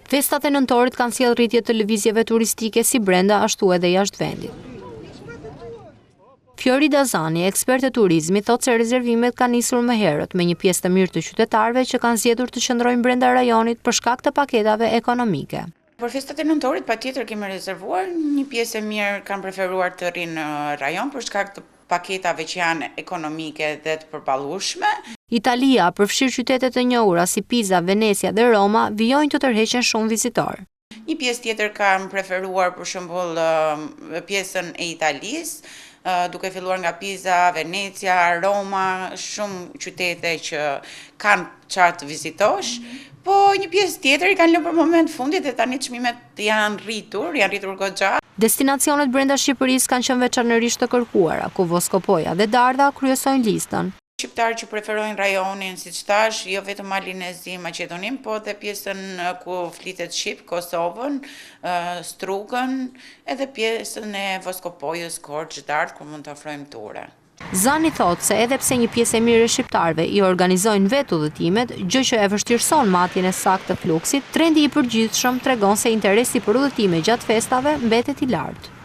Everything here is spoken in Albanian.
Festat e nëntorit kanë sjellë rritje të lëvizjeve turistike si brenda ashtu edhe jashtë vendit. Fiorida Zani, ekspert e turizmit, thotë se rezervimet kanë nisur më herët me një pjesë të mirë të qytetarëve që kanë zgjedhur të qëndrojnë brenda rajonit për shkak të paketave ekonomike. Për festat e nëntorit patjetër kemi rezervuar, një pjesë e mirë kanë preferuar të rinë në rajon për shkak të paketave që janë ekonomike dhe të përballueshme. Italia, përfshirë qytetet e njohura si Pisa, Venecia dhe Roma, vijojnë të tërheqen shumë vizitorë. Një pjesë tjetër kanë preferuar për shembull pjesën e Italisë, duke filluar nga Pisa, Venecia, Roma, shumë qytete që kanë çfarë të vizitosh, po një pjesë tjetër i kanë lënë për moment fundit dhe tani çmimet janë rritur goxha. Destinacionet brenda Shqipërisë kanë qenë veçanërisht të kërkuara, ku Voskopoja dhe Darda kryesojnë listën. Shqiptarë që preferojnë rajonin, siç thash, jo vetëm Malinezi, Maqedonin, po dhe pjesën ku flitet shqip, Kosovën, Strugën, edhe pjesën e Voskopojës, Korçë, Dardë, ku mund të ofrojmë ture. Zani thotë se edhe pse një pjesë e mirë e shqiptarëve i organizojnë vetë udhëtimet, gjë që e vështirëson matjen e saktë të fluksit, trendi i përgjithshëm tregon se interesi për udhëtime gjatë festave mbetet i lartë.